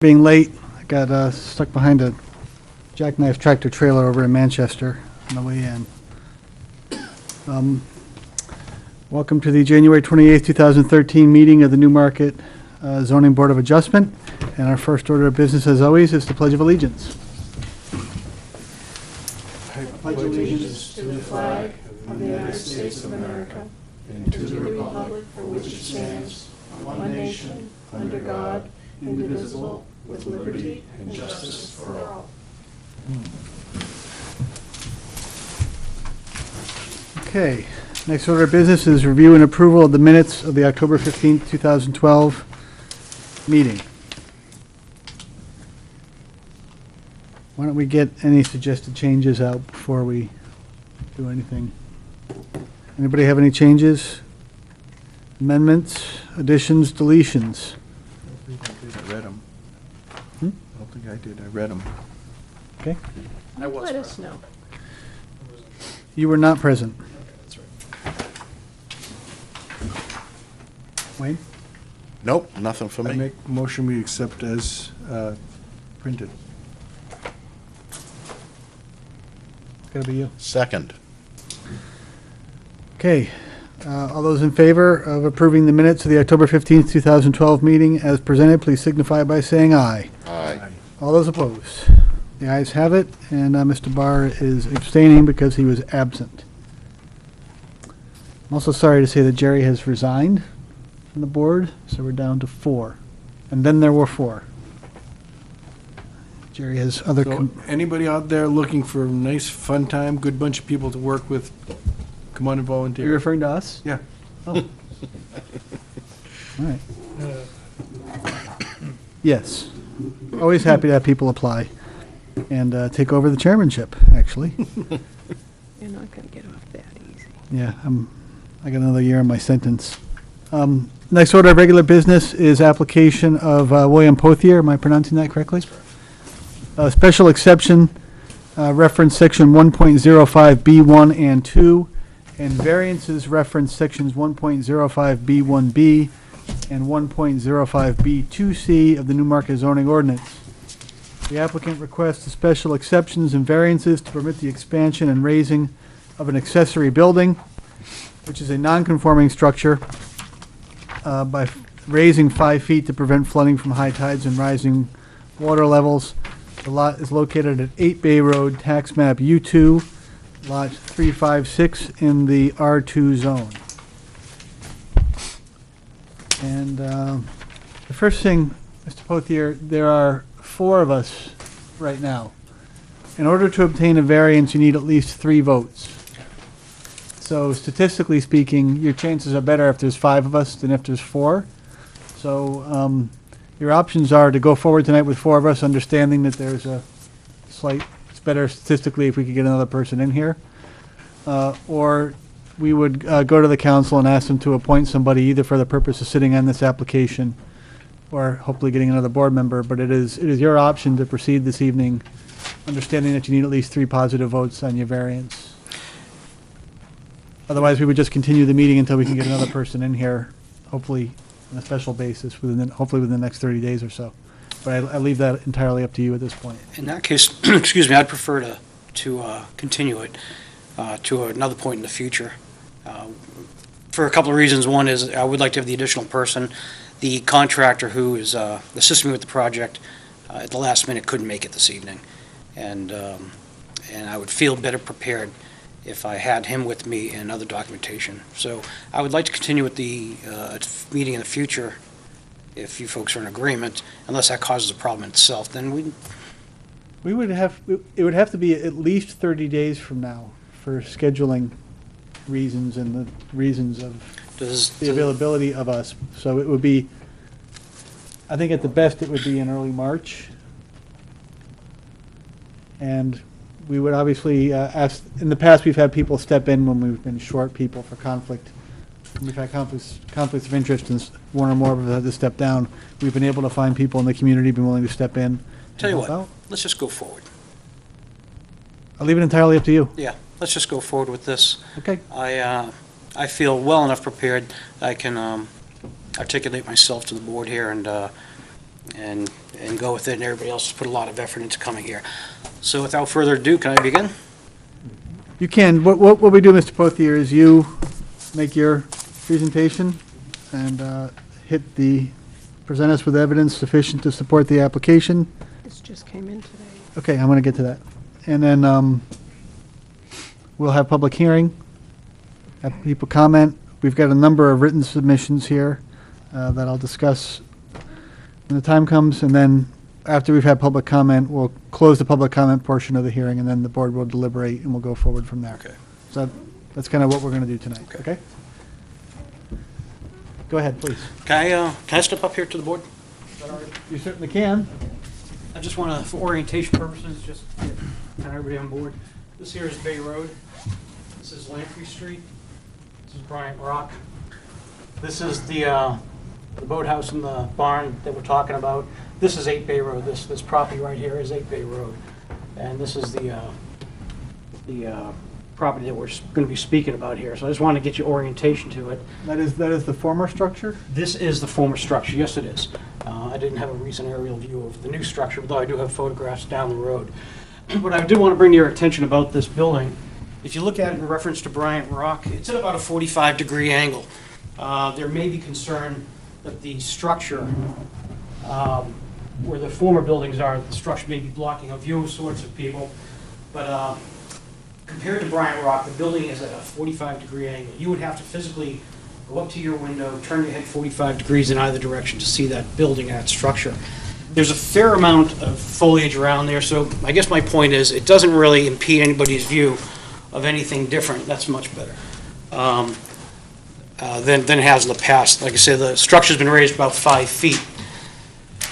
Being late, I got stuck behind a jackknife tractor trailer over in Manchester on the way in. Welcome to the January 28th, 2013 meeting of the Newmarket Zoning Board of Adjustment. And our first order of business, as always, is the Pledge of Allegiance. I pledge allegiance to the flag of the United States of America and to the republic for which it stands, one nation, under God, indivisible, with liberty and justice for all. Okay, next order of business is review and approval of the minutes of the October 15th, 2012 meeting. Why don't we get any suggested changes out before we do anything? Anybody have any changes? Amendments, additions, deletions? I read them. Hmm? I don't think I did. I read them. Okay. Let us know. You were not present. That's right. Wayne? Nope, nothing for I me. make a motion we accept as printed. It's gotta be you. Second. Okay, all those in favor of approving the minutes of the October 15th, 2012 meeting as presented, please signify by saying aye. Aye. All those opposed? The ayes have it, and Mr. Barr is abstaining because he was absent. I'm also sorry to say that Jerry has resigned from the board, so we're down to 4. And then there were 4. Jerry has other... So anybody out there looking for a nice, fun time, good bunch of people to work with, come on and Are you volunteer. referring to us? Yeah. Oh. All right. Yes. Always happy to have people apply and take over the chairmanship, actually. You're not going to get off that easy. Yeah, I got another year in my sentence. Next order of regular business is application of William Pothier. Am I pronouncing that correctly? Special exception, reference section 1.05B1 and 2, and variances reference sections 1.05B1B and 1.05B2C of the Newmarket zoning ordinance. The applicant requests the special exceptions and variances to permit the expansion and raising of an accessory building, which is a non-conforming structure, by raising 5 feet to prevent flooding from high tides and rising water levels. The lot is located at 8 Bay Road, tax map U2, lot 356 in the R2 zone. And the first thing, Mr. Pothier, there are 4 of us right now. In order to obtain a variance, you need at least 3 votes. So statistically speaking, your chances are better if there's 5 of us than if there's 4. So your options are to go forward tonight with 4 of us, understanding that there's a slight, it's better statistically if we could get another person in here. Or we would go to the council and ask them to appoint somebody either for the purpose of sitting on this application or hopefully getting another board member. But it is your option to proceed this evening, understanding that you need at least 3 positive votes on your variance. Otherwise, we would just continue the meeting until we can get another person in here, hopefully on a special basis, hopefully within the next 30 days or so. But I leave that entirely up to you at this point. In that case, excuse me, I'd prefer to continue it to another point in the future. For a couple of reasons. One is I would like to have the additional person. The contractor who is assisting me with the project at the last minute couldn't make it this evening. And I would feel better prepared if I had him with me and other documentation. So I would like to continue with the meeting in the future, if you folks are in agreement, unless that causes a problem itself. Then it would have to be at least 30 days from now for scheduling reasons and the reasons of the availability of us. So it would be, I think at the best it would be in early March. And we would obviously ask, in the past we've had people step in when we've been short people for conflict. We've had conflicts of interest and one or more of us had to step down. We've been able to find people in the community been willing to step in. Tell you what, let's just go forward. I'll leave it entirely up to you. Yeah, let's just go forward with this. Okay. I feel well enough prepared. I can articulate myself to the board here and and go with it, and everybody else has put a lot of effort into coming here. So without further ado, can I begin? You can. What we do, Mr. Pothier, is you make your presentation and present us with evidence sufficient to support the application. This just came in today. Okay, I'm going to get to that. And then we'll have public hearing, have people comment. We've got a number of written submissions here that I'll discuss when the time comes. And then after we've had public comment, we'll close the public comment portion of the hearing, and then the board will deliberate, and we'll go forward from there. Okay. So that's kind of what we're going to do tonight, okay? Go ahead, please. Can I step up here to the board? You certainly can. I just want to, for orientation purposes, just get kind of everybody on board. This here is Bay Road. This is Lamprey Street. This is Bryant Rock. This is the boathouse and the barn that we're talking about. This is 8 Bay Road. This property right here is 8 Bay Road. And this is the property that we're going to be speaking about here. So I just wanted to get you orientation to it. That is the former structure? This is the former structure. Yes, it is. I didn't have a recent aerial view of the new structure, though I do have photographs down the road. But I did want to bring to your attention about this building. If you look at it in reference to Bryant Rock, it's at about a 45-degree angle. There may be concern that the structure, where the former buildings are, the structure may be blocking a view of sorts of people. But compared to Bryant Rock, the building is at a 45-degree angle. You would have to physically go up to your window, turn your head 45 degrees in either direction to see that building and that structure. There's a fair amount of foliage around there, so I guess my point is it doesn't really impede anybody's view of anything different. That's much better than it has in the past. Like I said, the structure's been raised about 5 feet.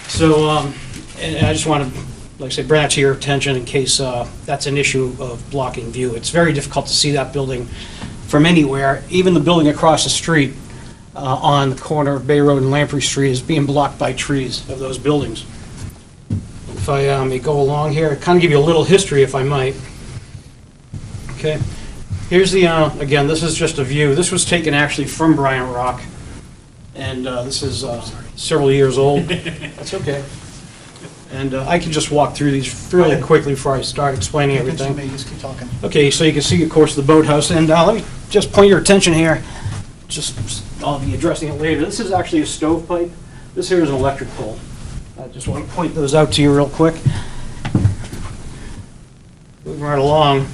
So, and I just want to, like I said, bring that to your attention in case that's an issue of blocking view. It's very difficult to see that building from anywhere. Even the building across the street on the corner of Bay Road and Lamprey Street is being blocked by trees of those buildings. If I may go along here, kind of give you a little history, if I might. Okay. Here's the, again, this is just a view. This was taken actually from Bryant Rock, and this is several years old. That's okay. And I can just walk through these fairly quickly before I start explaining everything. Just keep talking. Okay, so you can see, of course, the boathouse, and let me just point your attention here. I'll be addressing it later. This is actually a stovepipe. This here is an electric pole. I just want to point those out to you real quick. Moving right along.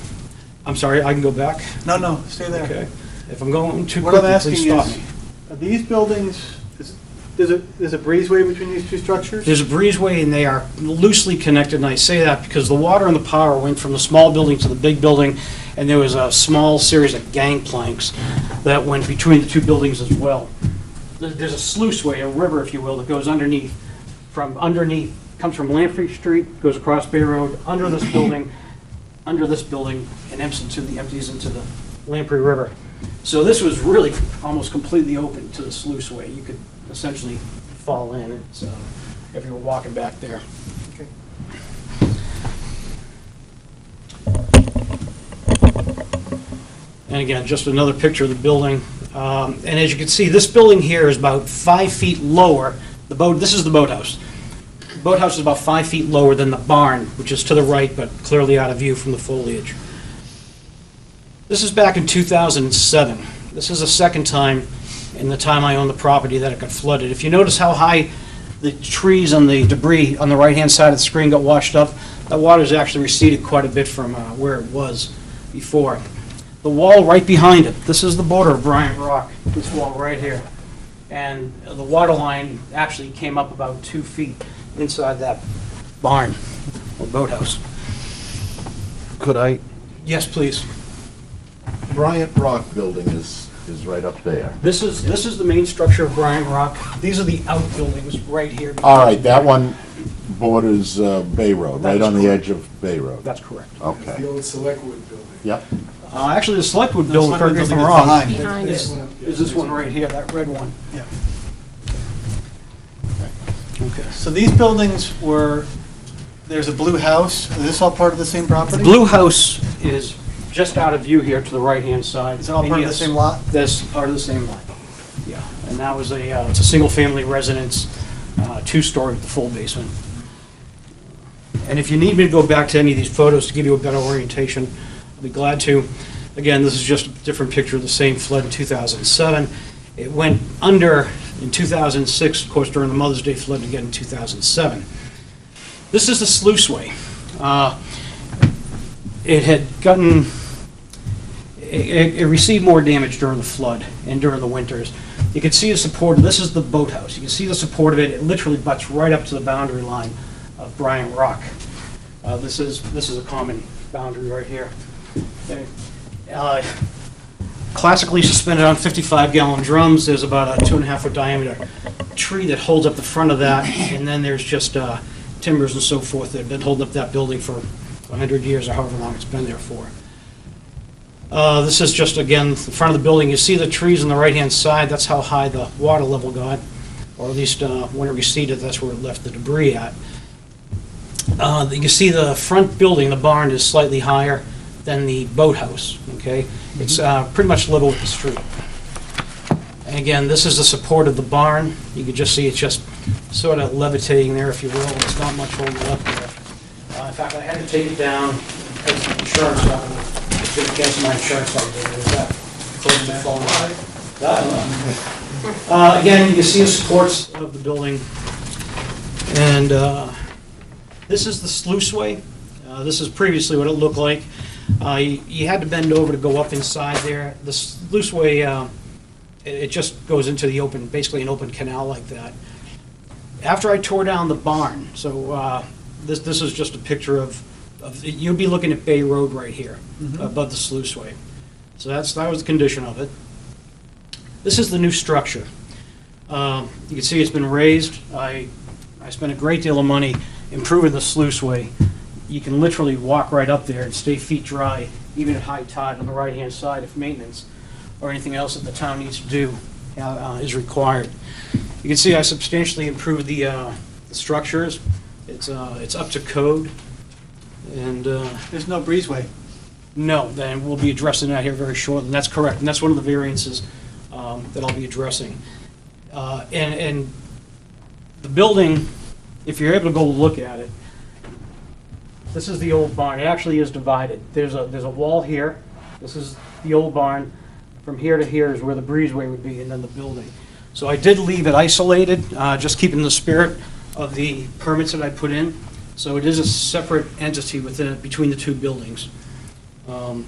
I'm sorry, I can go back. No, stay there. Okay. If I'm going too What I'm quickly, asking please stop is, me. are these buildings, there's a breezeway between these two structures? There's a breezeway, and they are loosely connected, and I say that because the water and the power went from the small building to the big building, and there was a small series of gangplanks that went between the two buildings as well. There's a sluiceway, a river, if you will, that goes underneath. Comes from Lamprey Street, goes across Bay Road, under this building, and empties into the Lamprey River. So this was really almost completely open to the sluiceway. You could essentially fall in if you were walking back there. Okay. And again, just another picture of the building. And as you can see, this building here is about 5 feet lower. This is the boathouse. The boathouse is about 5 feet lower than the barn, which is to the right, but clearly out of view from the foliage. This is back in 2007. This is the second time in the time I owned the property that it got flooded. If you notice how high the trees and the debris on the right-hand side of the screen got washed up, that water's actually receded quite a bit from where it was before. The wall right behind it, this is the border of Bryant Rock, this wall right here. And the water line actually came up about 2 feet inside that barn or boathouse. Could I, Yes, please. Bryant Rock building is right up there. This is the main structure of Bryant Rock. These are the outbuildings right here. All right, that one borders Bay Road, That right is on the correct. edge of Bay Road. That's correct. Okay. The old Selectwood building. Yep. Actually, the Selectwood building, correct me if I'm Selectwood wrong, building is Behind is it. is this one right here, that red one. Yeah. Okay. So these buildings there's a blue house. Is this all part of the same property? The blue house is just out of view here to the right-hand side. Is it all part of the Yes, same lot? That's part of the same lot. Yeah, and that was it's a single-family residence two-story with the full basement. And if you need me to go back to any of these photos to give you a better orientation, I'll be glad to. Again, this is just a different picture of the same flood in 2007. It went under in 2006, of course, during the Mother's Day flood again in 2007. This is the sluiceway. It had gotten, it received more damage during the flood and during the winters. You can see the support, this is the boathouse. You can see the support of it. It literally butts right up to the boundary line of Bryant Rock. This is a common boundary right here. Okay. Classically suspended on 55-gallon drums. There's about a 2.5-foot diameter tree that holds up the front of that, and then there's just timbers and so forth that have been holding up that building for 100 years or however long it's been there for. This is just, again, the front of the building. You see the trees on the right-hand side. That's how high the water level got, or at least when it receded, that's where it left the debris at. You see the front building, the barn, is slightly higher than the boathouse, okay? It's pretty much level with the street. And again, this is the support of the barn. You can just see it's just sort of levitating there, if you will. It's not much holding up there. In fact, I had to take it down because the insurance company was going to cancel my insurance company. Again, you can see the supports of the building. And this is the sluiceway. This is previously what it looked like. You had to bend over to go up inside there. The sluiceway, it just goes into the open, basically an open canal like that. After I tore down the barn, so this is just a picture of you'll be looking at Bay Road right here, above the sluiceway. So that was the condition of it. This is the new structure. You can see it's been raised. I spent a great deal of money improving the sluiceway. You can literally walk right up there and stay feet dry, even at high tide on the right-hand side if maintenance or anything else that the town needs to do is required. You can see I substantially improved the structures. It's up to code. And There's no breezeway. no, then we'll be addressing that here very shortly. And that's correct. And that's one of the variances that I'll be addressing. And the building, if you're able to go look at it, this is the old barn. It actually is divided. There's a wall here. This is the old barn. From here to here is where the breezeway would be, and then the building. So I did leave it isolated, just keeping the spirit of the permits that I put in. So it is a separate entity between the two buildings. And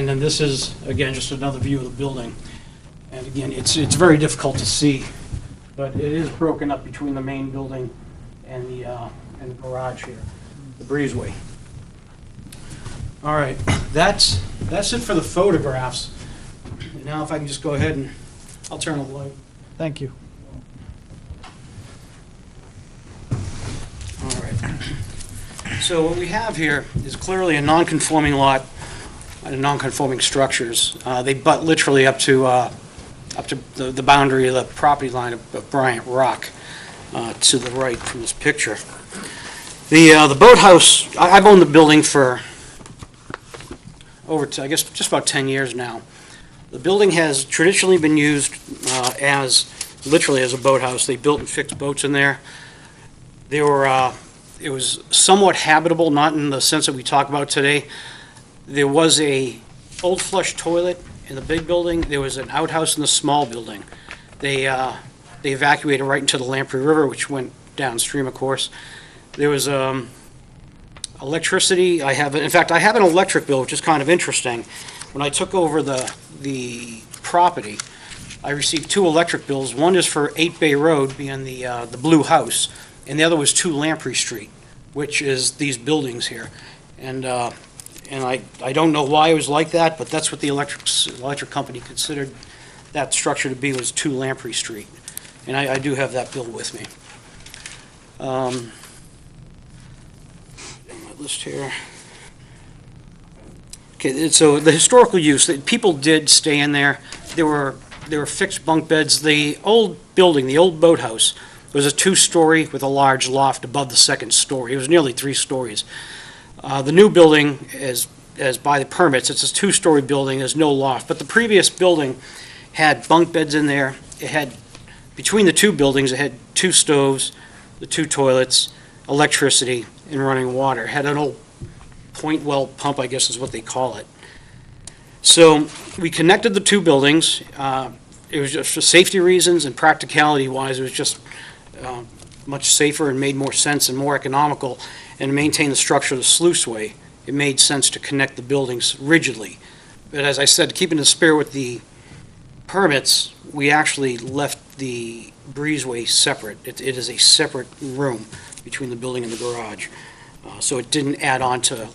then this is, again, just another view of the building. And again, it's very difficult to see, but it is broken up between the main building and the garage here, the breezeway. All right, that's it for the photographs. And now if I can just go ahead and I'll turn the light. Thank you. All right. So what we have here is clearly a non-conforming lot and non-conforming structures. They butt literally up to the boundary of the property line of Bryant Rock to the right from this picture. The boathouse, I've owned the building for I guess just about 10 years now. The building has traditionally been used literally as a boathouse. They built and fixed boats in there. It was somewhat habitable, not in the sense that we talk about today. There was a old flush toilet in the big building. There was an outhouse in the small building. They evacuated right into the Lamprey River, which went downstream, of course. There was electricity. In fact, I have an electric bill, which is kind of interesting. When I took over the property, I received 2 electric bills. One is for 8 Bay Road, being the blue house, and the other was 2 Lamprey Street, which is these buildings here. And I don't know why it was like that, but that's what the electric company considered that structure to be, was 2 Lamprey Street. And I do have that bill with me. My list here. Okay, so the historical use, people did stay in there. There were fixed bunk beds. The old building, the old boathouse, was a 2-story with a large loft above the 2nd story. It was nearly 3 stories. The new building, as by the permits, it's a 2-story building. There's no loft. But the previous building had bunk beds in there. It had between the two buildings, it had 2 stoves, the 2 toilets, electricity, and running water. It had an old point well pump, I guess is what they call it. So we connected the 2 buildings. It was just for safety reasons and practicality-wise, it was just much safer and made more sense and more economical, and to maintain the structure of the sluiceway, it made sense to connect the buildings rigidly. But as I said, keeping the spirit with the permits, we actually left the breezeway separate. It is a separate room between the building and the garage. So it didn't add on to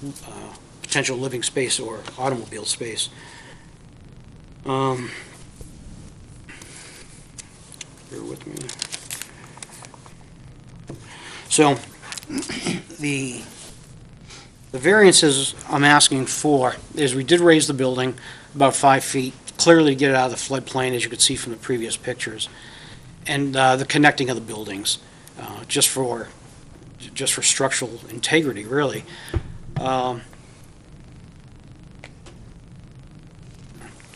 potential living space or automobile space. Bear with me. So the variances I'm asking for is we did raise the building about 5 feet, clearly to get it out of the floodplain, as you could see from the previous pictures, and the connecting of the buildings, just for structural integrity, really.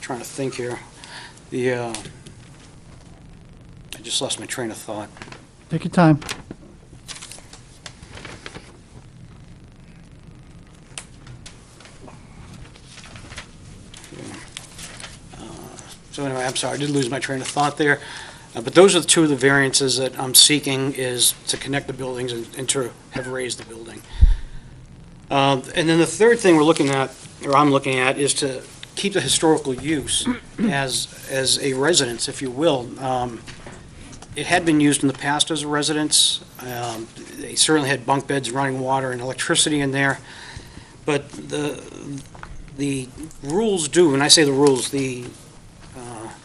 Trying to think here. I just lost my train of thought. Take your time. So anyway, I'm sorry, I did lose my train of thought there. But those are the 2 of the variances that I'm seeking, is to connect the buildings and to have raised the building. And then the third thing we're looking at, or I'm looking at, is to keep the historical use as a residence, if you will. It had been used in the past as a residence. They certainly had bunk beds, running water, and electricity in there. But the rules do, and I say the rules, the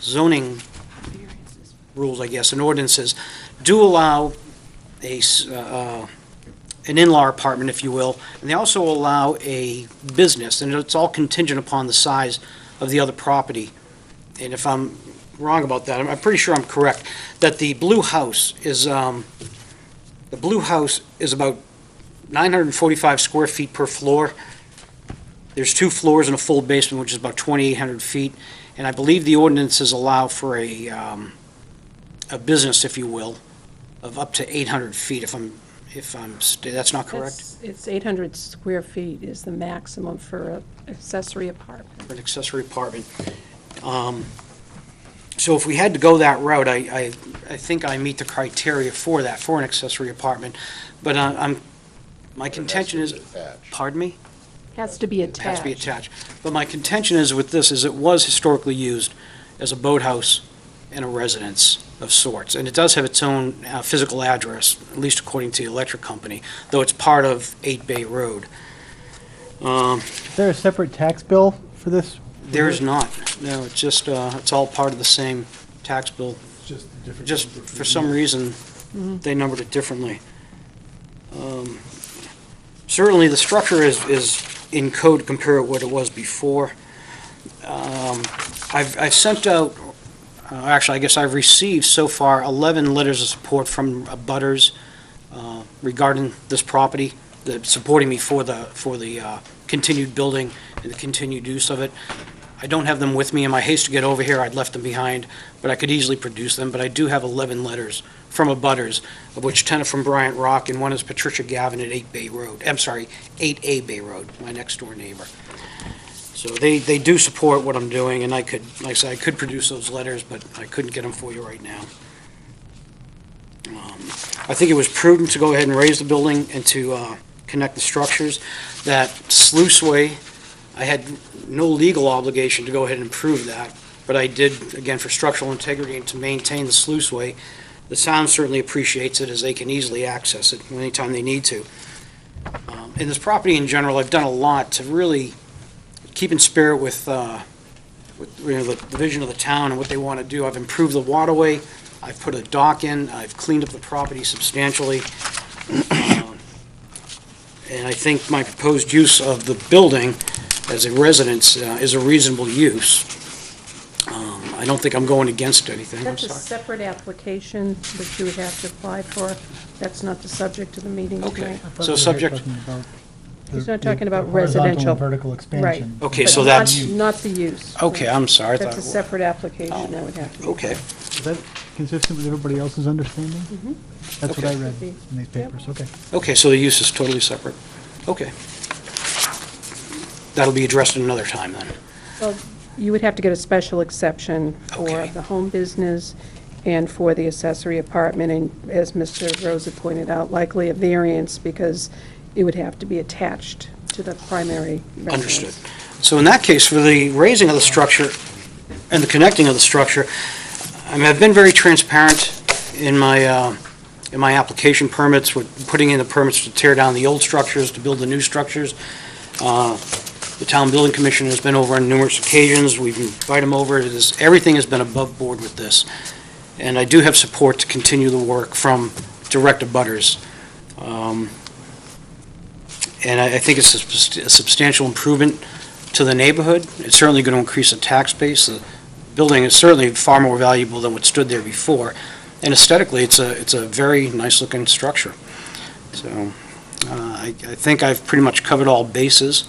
zoning rules, I guess, and ordinances do allow an in-law apartment, if you will, and they also allow a business, and it's all contingent upon the size of the other property. And if I'm wrong about that, I'm pretty sure I'm correct, that the blue house is about 945 square feet per floor. There's 2 floors and a full basement, which is about 2,800 feet. And I believe the ordinances allow for a business, if you will, of up to 800 feet, that's not correct? It's 800 square feet is the maximum for an accessory apartment. For an accessory apartment. So if we had to go that route, I think I meet the criteria for that, for an accessory apartment. But my contention is, pardon me? Has to be It has to be attached. attached. But my contention is with this, is it was historically used as a boathouse and a residence of sorts. And it does have its own physical address, at least according to the electric company, though it's part of 8 Bay Road. Is there a separate tax bill for this? There is not. No, it's just, it's all part of the same tax bill. Just for some reason, they numbered it differently. Certainly, the structure is in code compared to what it was before. I've sent out, actually, I guess I've received so far 11 letters of support from abutters regarding this property, supporting me for the continued building and the continued use of it. I don't have them with me. In my haste to get over here, I'd left them behind, but I could easily produce them. But I do have 11 letters from abutters, of which 10 are from Bryant Rock, and one is Patricia Gavin at 8 Bay Road. I'm sorry, 8A Bay Road, my next-door neighbor. So they do support what I'm doing, and I could, like I said, I could produce those letters, but I couldn't get them for you right now. I think it was prudent to go ahead and raise the building and to connect the structures. That sluiceway, I had no legal obligation to go ahead and improve that, but I did, again, for structural integrity and to maintain the sluiceway. The town certainly appreciates it, as they can easily access it anytime they need to. In this property in general, I've done a lot to really keep in spirit with the vision of the town and what they want to do. I've improved the waterway, I've put a dock in, I've cleaned up the property substantially, and I think my proposed use of the building as a residence is a reasonable use. I don't think I'm going against anything. I'm That's a sorry. separate application that you would have to apply for. That's not the subject of the meeting Okay. tonight. So subject, He's not talking about horizontal residential. and vertical expansion. okay, But so not- that's, Not the use. okay, I'm sorry. I That's a thought- separate application that would have to be. Okay. Is that consistent with everybody else's understanding? That's what I read in these papers, okay. Okay, so the use is totally separate. Okay. That'll be addressed in another time, then. Well, you would have to get a special exception for Okay. the home business and for the accessory apartment, and as Mr. Rosa pointed out, likely a variance because it would have to be attached to the primary residence. Understood. So in that case, for the raising of the structure and the connecting of the structure, I mean, I've been very transparent in my application permits, with putting in the permits to tear down the old structures, to build the new structures. The Town Building Commission has been over on numerous occasions. We've invited them over. Everything has been above board with this. And I do have support to continue the work from direct abutters. And I think it's a substantial improvement to the neighborhood. It's certainly going to increase the tax base. The building is certainly far more valuable than what stood there before. And aesthetically, it's a very nice-looking structure. So I think I've pretty much covered all bases.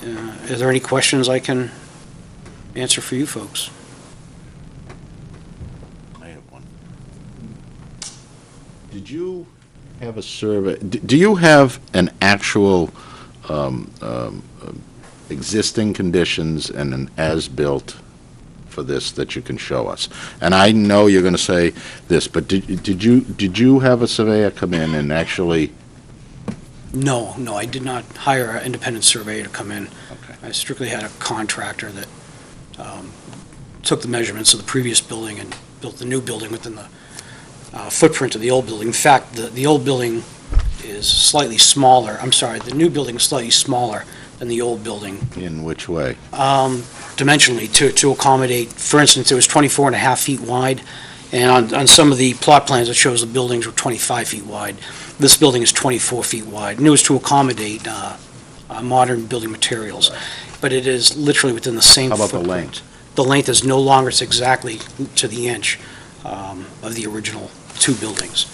Are there any questions I can answer for you folks? I have one. Did you have a survey, do you have an actual existing conditions and an as-built for this that you can show us? And I know you're going to say this, but did you have a surveyor come in and actually? No, I did not hire an independent surveyor to come in. Okay. I strictly had a contractor that took the measurements of the previous building and built the new building within the footprint of the old building. In fact, the old building is slightly smaller. I'm sorry, the new building is slightly smaller than the old building. In which way? Dimensionally, to accommodate, for instance, it was 24 and a half feet wide, and on some of the plot plans, it shows the buildings were 25 feet wide. This building is 24 feet wide, and it was to accommodate modern building materials. But it is literally within the same How about the footprint. length? The length is no longer, it's exactly to the inch of the original two buildings.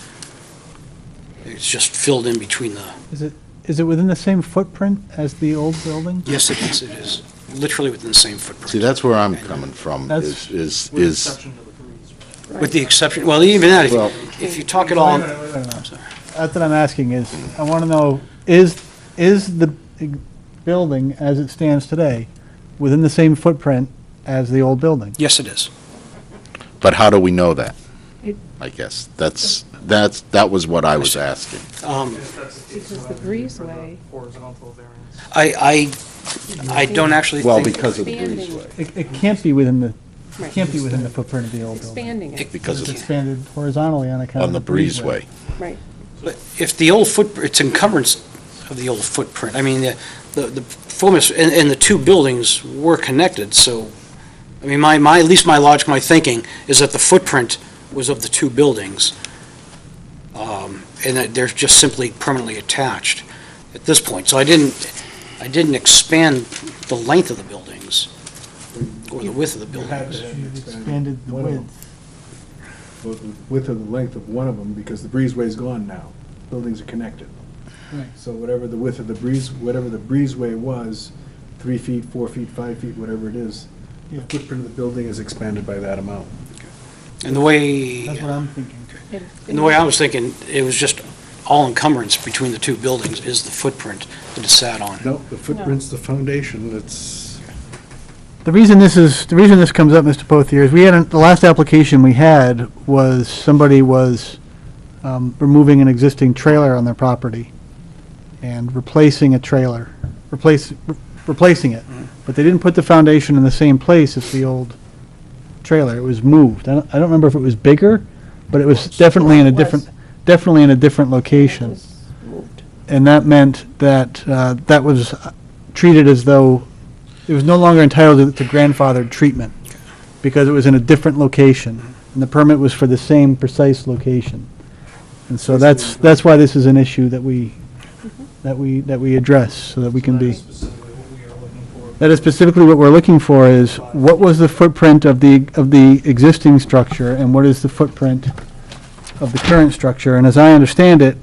It's just filled in between the, Is it within the same footprint as the old building? yes, it is, literally within the same footprint. See, that's where I'm coming from, That's- is, With the exception, well, even that, Well- if you talk it all, That's what I'm asking is, I want to know, is the building as it stands today within the same footprint as the old building? yes, it is. but how do we know that? It- I guess, that was what I was asking. Because the breezeway, I don't actually Well, think, because of the Expanding. breezeway. It can't be within the, right, can't be within the footprint of the old building. expanding it, Because It's of, expanded horizontally on account on of the the breezeway. breezeway. right. but if the old it's encumbrance of the old footprint. I mean, the fullness, and the two buildings were connected, so, I mean, at least my logic, my thinking, is that the footprint was of the two buildings, and that they're just simply permanently attached at this point. So I didn't expand the length of the buildings, or the width of the buildings. You've expanded the One of them. width. Both the width of the length of one of them, because the breezeway's gone now. Buildings are connected. Right. So whatever the width of whatever the breezeway was, 3 feet, 4 feet, 5 feet, whatever it is, the Yeah. footprint of the building is expanded by that amount. And the way, That's what I'm thinking. and the way I was thinking, it was just all encumbrance between the two buildings is the footprint that it sat on. No, the footprint's the foundation, it's, The reason this comes up, Mr. Pothier, is the last application we had was somebody was removing an existing trailer on their property and replacing a trailer, replacing it. But they didn't put the foundation in the same place as the old trailer. It was moved. I don't remember if it was bigger, but it was definitely in a different location. Was moved. And that meant that that was treated as though it was no longer entitled to grandfathered treatment because it was in a different location, and the permit was for the same precise location. And so that's why this is an issue that we address, so that we can be. That is specifically what we're looking for, is what was the footprint of the existing structure, and what is the footprint of the current structure? And as I understand it,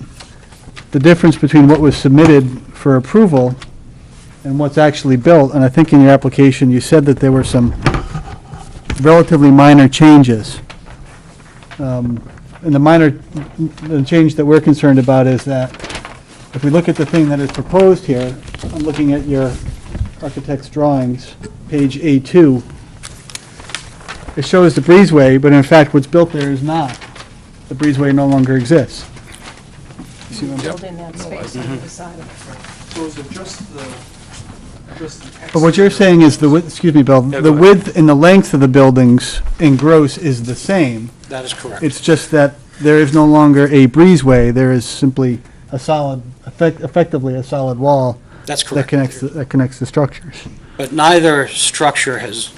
the difference between what was submitted for approval and what's actually built, and I think in your application, you said that there were some relatively minor changes. And the change that we're concerned about is that if we look at the thing that is proposed here, I'm looking at your architect's drawings, page A2. It shows the breezeway, but in fact, what's built there is not. The breezeway no longer exists. You see what I'm saying? Build in that space on either side of it. So is it just the But what you're saying is the width, excuse me, Bill, Yeah, the go ahead. width and the length of the buildings in gross is the same. That is correct. It's just that there is no longer a breezeway, there is simply a solid, effectively a solid wall That's that correct. connects the structures. But neither structure has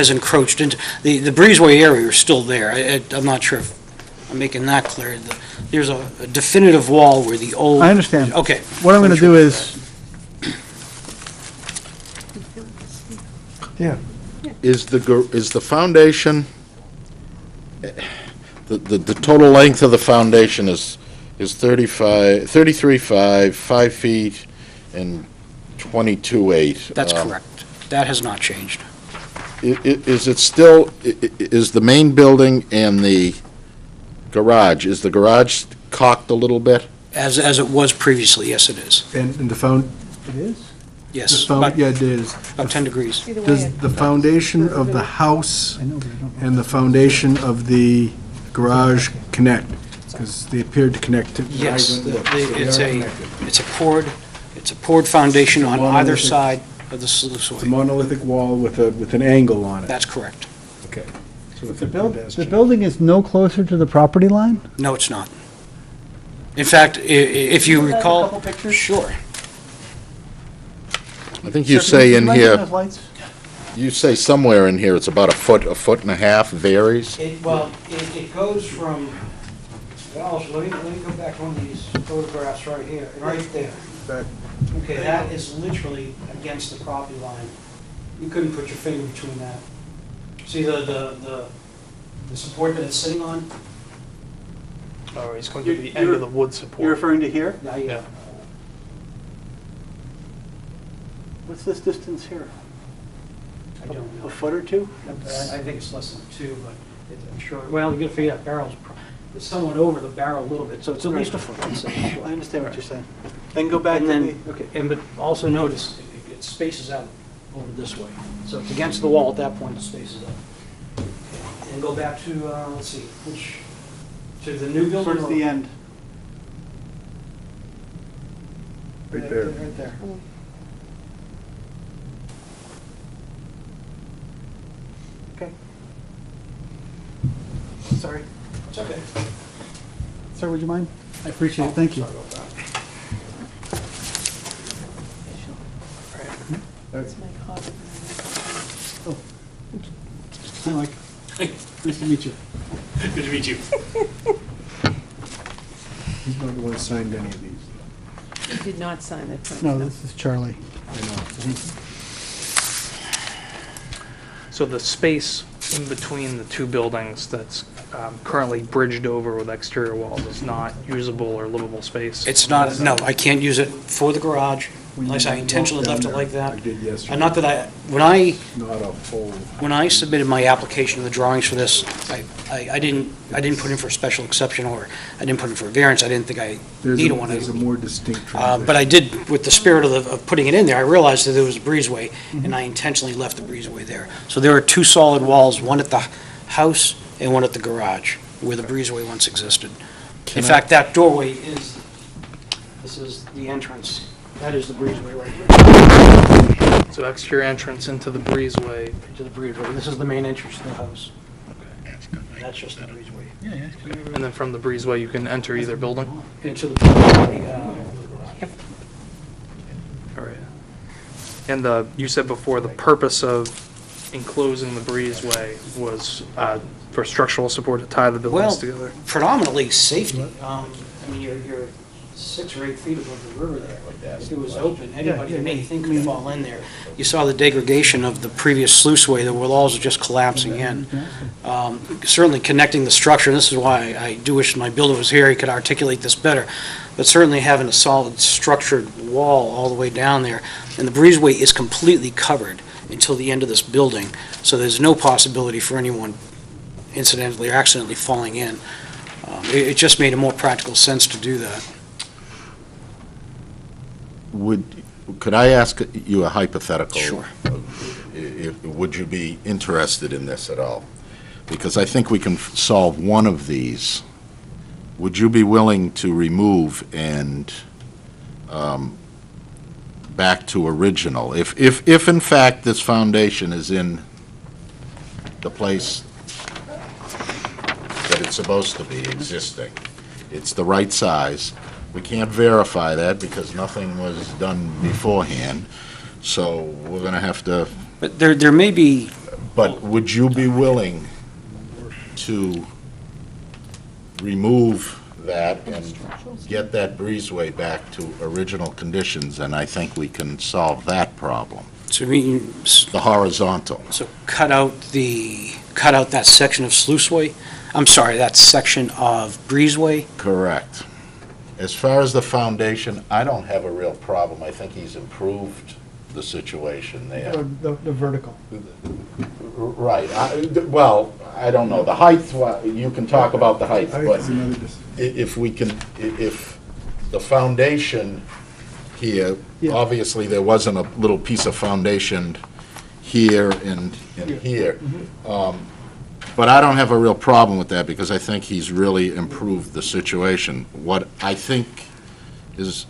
encroached into, the breezeway area is still there. I'm not sure if I'm making that clear. There's a definitive wall where the old. I understand. Okay. What I'm gonna do is, Yeah. Is the foundation, the total length of the foundation is 33.5, 5 feet, and 22.8? That's correct. That has not changed. Is it still, is the main building and the garage, is the garage cocked a little bit? As it was previously, yes, it is. And the found, it is? Yes, yeah, it is. about 10 degrees. See the way Does it- the foundation of the house I know, but I don't. and the foundation of the garage connect? Because they appeared to connect to. Yes, They are it's connected. a poured foundation on either monolithic- side of the It's a sluiceway. monolithic wall with an angle on it. That's correct. Okay. So The building is no closer to the property line? No, it's not. In fact, if you Can we have a recall. couple pictures? Sure. I think you Sir, say can in you light here, those lights? you say somewhere in here it's about a foot and a half, varies? It goes from, well, let me go back to one of these photographs right here, right there. Okay, that is literally against the property line. You couldn't put your finger between that. See the support that it's sitting on? Oh, he's going to the end of the wood support. You're referring to here? Yeah. What's this distance here? I don't A know. foot or two? I think it's less than 2, but I'm sure, well, you gotta figure that barrel's, it's somewhat over the barrel a little bit, so it's at least a foot, I'd say. I understand what you're saying. Then go back to And the, then, okay, but also notice, it spaces out over this way. So it's against the wall at that point, it spaces out. And go back to, let's see, to the new building? towards the end. Right there. Right there. Okay. Sorry. It's okay. Sir, would you mind? I appreciate it, thank you. Sorry about that. It's my closet. Hi, Mike. Nice to meet you. Good to meet you. He's not the one who signed any of these. You did not sign that permit. No, this is Charlie. I know. So the space in between the two buildings that's currently bridged over with exterior walls is not usable or livable space? It's not, no, I can't use it for the garage, unless I intentionally left it like I that. did yesterday. And not that Not a full. when I submitted my application of the drawings for this, I didn't put in for a special exception, or I didn't put in for a variance, I didn't think I needed one. There's a more distinct transition. But I did, with the spirit of putting it in there, I realized that there was a breezeway, and I intentionally left the breezeway there. So there are two solid walls, one at the house and one at the garage, where the breezeway once existed. In fact, that doorway this is the entrance. That is the breezeway right here, So exterior entrance into the breezeway. to the breezeway. This is the main entrance to the house. That's just the breezeway. And then from the breezeway, you can enter either building? Into the breezeway, All right. And you said before, the purpose of enclosing the breezeway was for structural support to tie the buildings Well, together? predominantly safety. I mean, you're 6 or 8 feet above the river there. If it was open, anybody, anything could fall in there. You saw the degradation of the previous sluiceway, the walls are just collapsing in. Certainly connecting the structure, and this is why I do wish my builder was here, he could articulate this better, but certainly having a solid structured wall all the way down there, and the breezeway is completely covered until the end of this building, so there's no possibility for anyone incidentally or accidentally falling in. It just made a more practical sense to do that. Could I ask you a hypothetical? Sure. Would you be interested in this at all? Because I think we can solve one of these. Would you be willing to remove and back to original? If in fact this foundation is in the place that it's supposed to be existing, it's the right size. We can't verify that because nothing was done beforehand, so we're going to have to. But there may be. But would you be willing to remove that and get that breezeway back to original conditions? And I think we can solve that problem. So you mean, The horizontal. so cut out that section of sluiceway? I'm sorry, that section of breezeway? Correct. As far as the foundation, I don't have a real problem. I think he's improved the situation there. The vertical. Right. Well, I don't know. The height, you can talk about the height, but if the foundation here, Yeah. obviously there wasn't a little piece of foundation here and here. But I don't have a real problem with that because I think he's really improved the situation. What I think is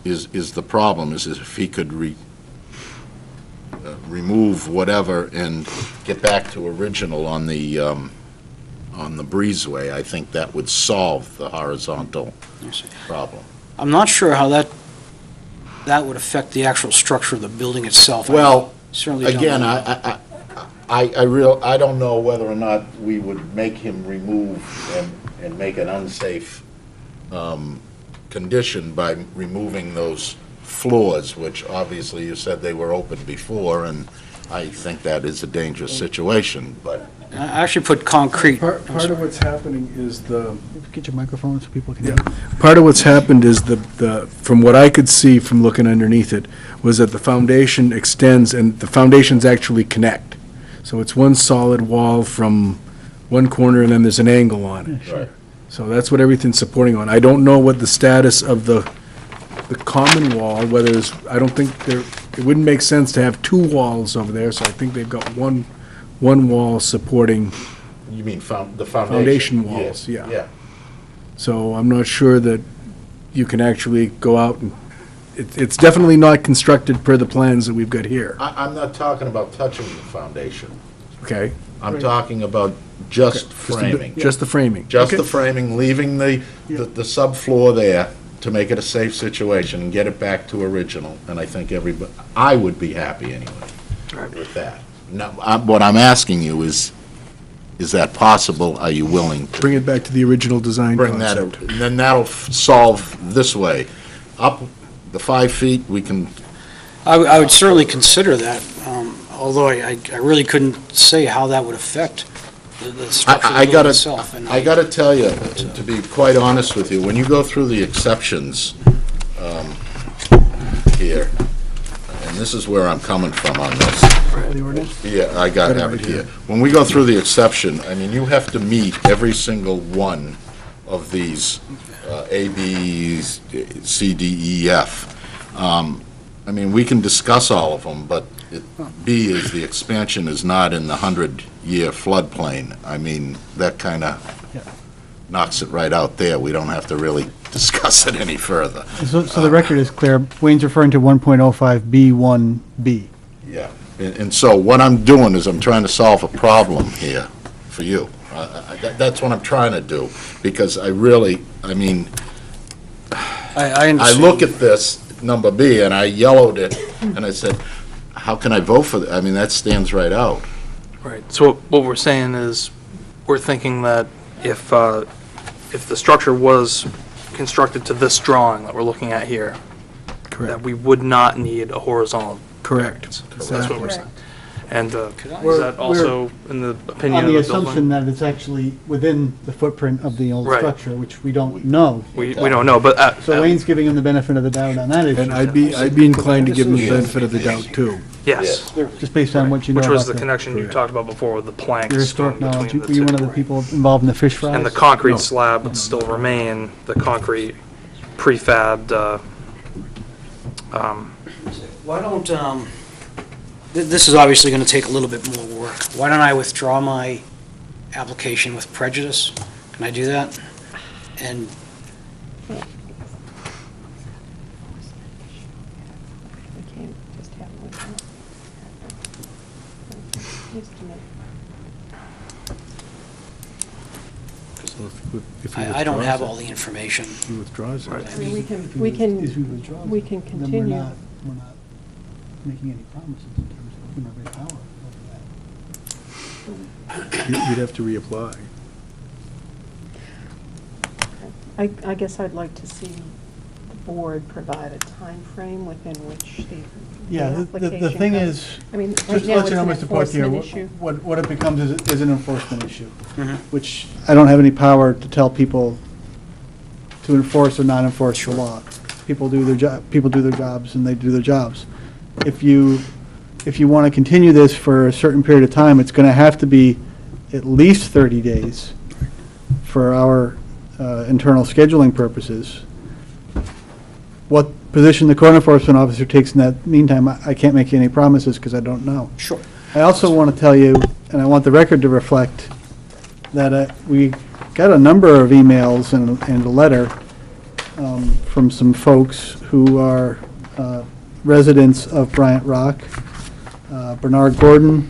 the problem is if he could remove whatever and get back to original on the breezeway, I think that would solve the horizontal problem. I'm not sure how that would affect the actual structure of the building itself. Well, Certainly don't again, know. I don't know whether or not we would make him remove and make an unsafe condition by removing those floors, which obviously you said they were open before, and I think that is a dangerous situation, but. I actually put concrete. Part of what's happening is Get your microphone so people can hear. part of what's happened is from what I could see from looking underneath it, was that the foundation extends and the foundations actually connect. So it's one solid wall from one corner and then there's an angle on it. Right. So that's what everything's supporting on. I don't know what the status of the common wall, whether it's, I don't think it wouldn't make sense to have two walls over there, so I think they've got one wall supporting, You mean the foundation? Foundation walls, yeah. Yeah. so I'm not sure that you can actually go out and, it's definitely not constructed per the plans that we've got here, I'm not talking about touching the foundation. okay? I'm talking about just framing. Just the framing. Just Okay. the framing, leaving the subfloor there to make it a safe situation and get it back to original. And I think I would be happy anyway with that. Now, what I'm asking you is that possible? Are you willing to Bring it back to the original design bring that, concept. and then that'll solve this way. Up the 5 feet, we can, I would certainly consider that, although I really couldn't say how that would affect the structure of the building itself. And I gotta tell you, to be quite honest with you, when you go through the exceptions here, and this is where I'm coming from on this. The ordinance? Yeah, I got it here. When we go through the exception, I mean, you have to meet every single one of these A, B, C, D, E, F. I mean, we can discuss all of them, but B is the expansion is not in the 100-year floodplain. I mean, that kind of knocks it right out there. We don't have to really discuss it any further. So the record is clear. Wayne's referring to 1.05B1B. Yeah, and so what I'm doing is I'm trying to solve a problem here for you. That's what I'm trying to do, because I mean, I I understand. look at this, number B, and I yellowed it, and I said, how can I vote for that? I mean, that stands right out. Right, so what we're saying is, we're thinking that if the structure was constructed to this drawing that we're looking at here, that Correct. we would not need a horizontal. Correct. That's what we're saying. And Could I- is that also in the opinion On the of the assumption building? that it's actually within the footprint of the old Right. structure, which we don't know. We don't know, but So Wayne's giving him the benefit of the doubt on that And issue, I'd be inclined to give them the benefit of the doubt, too. yes. just based on what you know Which about was the connection you talked about before with the planks. your historic going knowledge. between Were you one of the two. people involved in the fish fries? And the concrete slab would still remain, the concrete prefabbed, Why don't, this is obviously going to take a little bit more work. Why don't I withdraw my application with prejudice? Can I do that? And We can't just have one. Just a minute. I don't have all the information. He withdraws it. I mean, If he withdraws we it, can then continue. we're not making any promises in terms of, any power over that. You'd have to reapply. I guess I'd like to see the board provide a time frame within which the Yeah, the application thing goes. is, I mean, just right to now let it's you know, an Mr. Portier, enforcement issue. what it becomes is an enforcement issue, Mhm. which I don't have any power to tell people to enforce or not enforce the law. People do their jobs, and they do their jobs. If you want to continue this for a certain period of time, it's going to have to be at least 30 days for our internal scheduling purposes. What position the code enforcement officer takes in that meantime, I can't make you any promises because I don't know. Sure. I also want to tell you, and I want the record to reflect, that we got a number of emails and a letter from some folks who are residents of Bryant Rock. Bernard Gordon,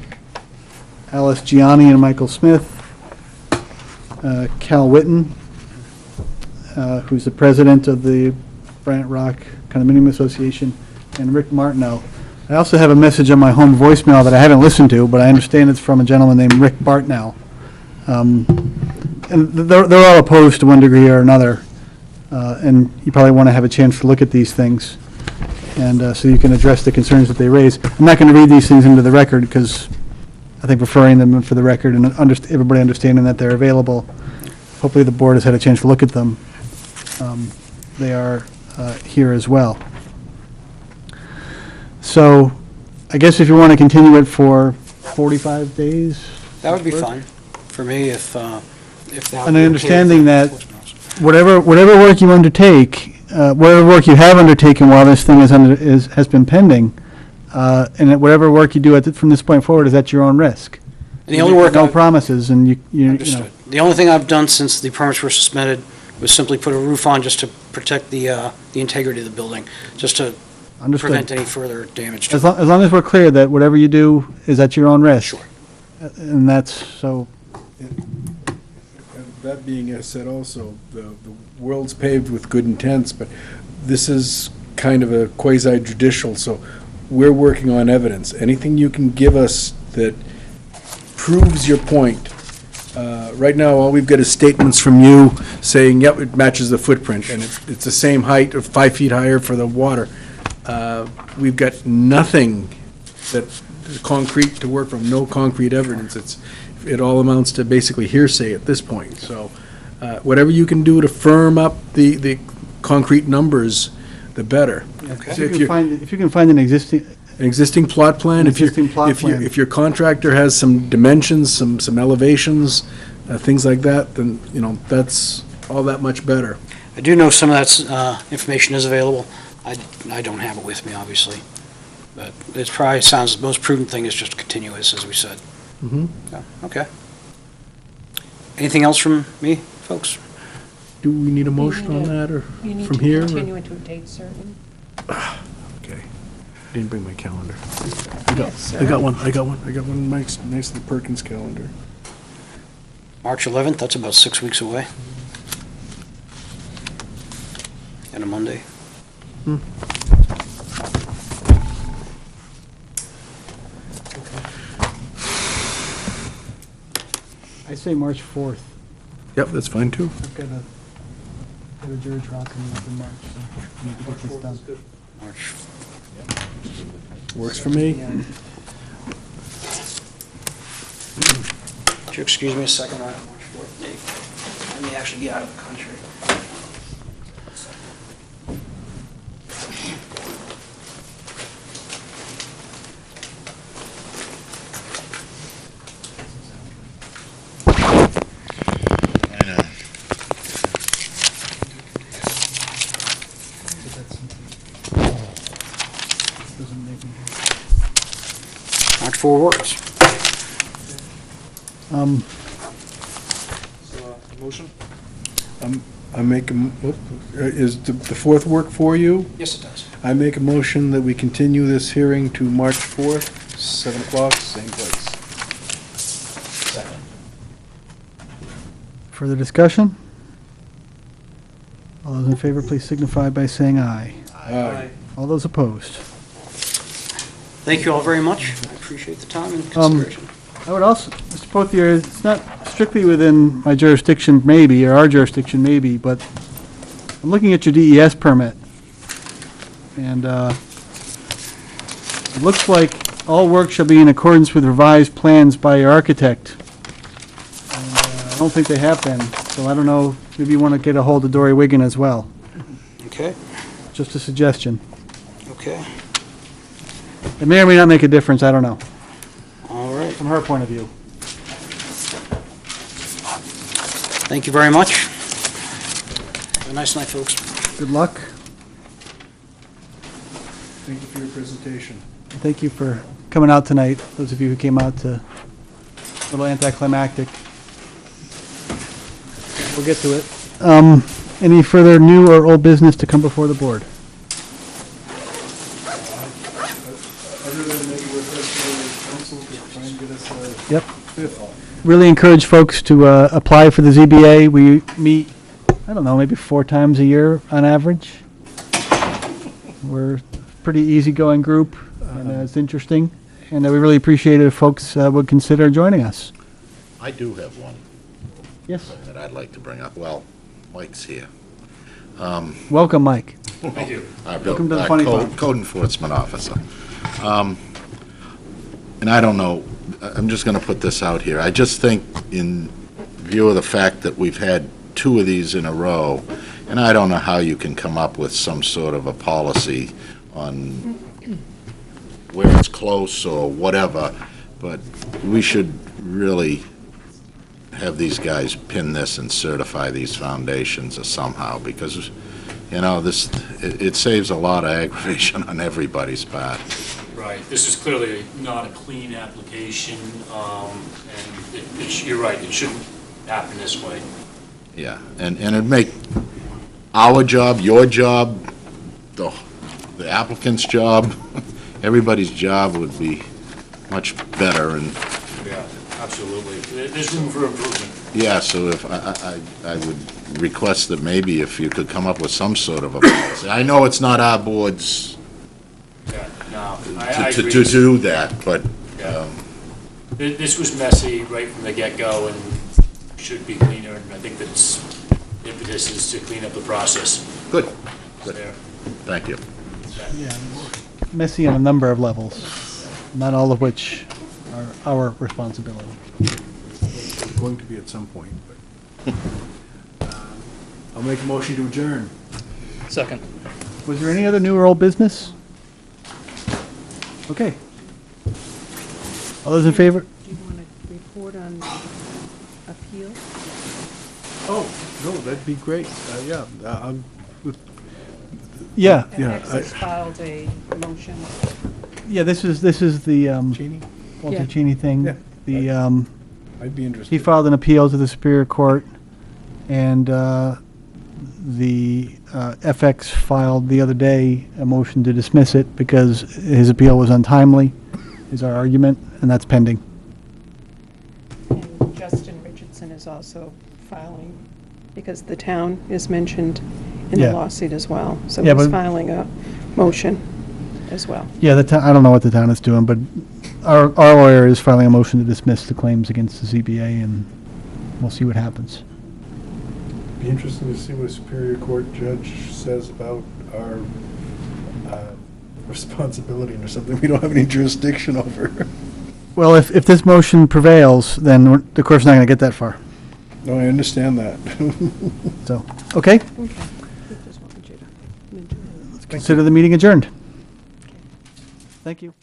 Alice Gianni and Michael Smith, Cal Witten, who's the president of the Bryant Rock Condominium Association, and Rick Martineau. I also have a message on my home voicemail that I haven't listened to, but I understand it's from a gentleman named Rick Bartnow. And they're all opposed to one degree or another, and you probably want to have a chance to look at these things, and so you can address the concerns that they raise. I'm not going to read these things into the record because I think referring them for the record and everybody understanding that they're available, hopefully the board has had a chance to look at them. They are here as well. So I guess if you want to continue it for 45 days? That would be work? fine for me if that. And understanding that whatever work you undertake, whatever work you have undertaken while this thing has been pending, and that whatever work you do from this point forward is at your own risk. And the only work No I've promises, and you know. Understood. The only thing I've done since the permits were suspended was simply put a roof on just to protect the integrity of the building, just to Understood. prevent any further damage to As it. long as we're clear that whatever you do is at your own risk. Sure. And that's, so, That being said also, the world's paved with good intents, but this is kind of a quasi-judicial, so we're working on evidence. Anything you can give us that proves your point. Right now, all we've got is statements from you saying, yep, it matches the footprint, and it's the same height, or 5 feet higher for the water. We've got nothing that, concrete to work from, no concrete evidence. It all amounts to basically hearsay at this point. So whatever you can do to firm up the concrete numbers, the better. Okay. So if you're- if you can find an existing, An existing plot plan, if Existing plot plan. if your contractor has some dimensions, some elevations, things like that, then, you know, that's all that much better. I do know some of that information is available. I don't have it with me, obviously. But it probably sounds, the most prudent thing is just to continue this, as we said. Mhm. So, okay. Anything else from me, folks? Do we need a You motion need on to- that, or You need from to here? or- continue into a date certain. Okay. Didn't bring my calendar. Yes, I got one, I got one nice to the Perkins calendar. March 11th, that's about 6 weeks away. And a Monday. I say March 4th. Yep, that's fine, too. I've got a jury trial coming up in March, so I need to get this done. March. Works for me. Would you excuse me a second on March 4th date? I may actually be out of the country. I know. March 4 works. Motion? I make, is the 4th work for you? Yes, it does. I make a motion that we continue this hearing to March 4th, 7 o'clock, same place. Second. Further discussion? All those in favor, please signify by saying aye. Aye. All those opposed? Thank you all very much. I appreciate the time and consideration. I would also, Mr. Pothier, it's not strictly within my jurisdiction, maybe, or our jurisdiction, maybe, but I'm looking at your DES permit, and it looks like all work shall be in accordance with revised plans by your architect. And, I don't think they have been, so I don't know, maybe you want to get a hold of Dory Wigan as well. Okay, Just a suggestion. okay. It may or may not make a difference, I don't know, All right. from her point of view. Thank you very much. Have a nice night, folks. Good luck. Thank you for your presentation. Thank you for coming out tonight, those of you who came out to a little anticlimactic. We'll get to it. Any further new or old business to come before the board? Other than maybe with council to try and get us a Yep. 5th. Really encourage folks to apply for the ZBA. We meet, I don't know, maybe 4 times a year on average. We're a pretty easygoing group, and it's interesting. And we really appreciate it if folks would consider joining us. I do have one Yes. that I'd like to bring up. Well, Mike's here. Welcome, Mike. Thank you. Welcome to the funny farm. Code enforcement officer. And I don't know, I'm just going to put this out here. I just think in view of the fact that we've had 2 of these in a row, and I don't know how you can come up with some sort of a policy on where it's close or whatever, but we should really have these guys pin this and certify these foundations or somehow, because, you know, it saves a lot of aggravation on everybody's part. Right, this is clearly not a clean application, and you're right, it shouldn't happen this way. Yeah, and it'd make our job, your job, the applicant's job, everybody's job would be much better, and, Yeah, absolutely. There's room for improvement. yeah, so if, I would request that maybe if you could come up with some sort of a policy. I know it's not our board's Yeah, no, I to agree. do that, but, Yeah. This was messy right from the get-go and should be cleaner, and I think that's, impetus is to clean up the process. good, good, There. thank you. Yeah, messy on a number of levels, not all of which are our responsibility. It's going to be at some point, but. I'll make a motion to adjourn. Second. Was there any other new or old business? Okay. All those in favor? Do you want to report on appeal? Oh, no, that'd be great. Yeah, Yeah, And Yeah, X has filed a motion. yeah, this is the Cheney, Walter Yeah. Cheney thing. Yeah. The, I'd be he interested. filed an appeal to the Superior Court, and the FX filed the other day a motion to dismiss it because his appeal was untimely, is our argument, and that's pending. And Justin Richardson is also filing, because the town is mentioned in the Yeah. lawsuit as well. So Yeah, he's but- filing a motion as well. Yeah, the town, I don't know what the town is doing, but our lawyer is filing a motion to dismiss the claims against the ZBA, and we'll see what happens. Be interesting to see what a Superior Court judge says about our responsibility or something we don't have any jurisdiction over. Well, if this motion prevails, then the court's not going to get that far. No, I understand that. So, okay, consider the meeting adjourned. Thank you.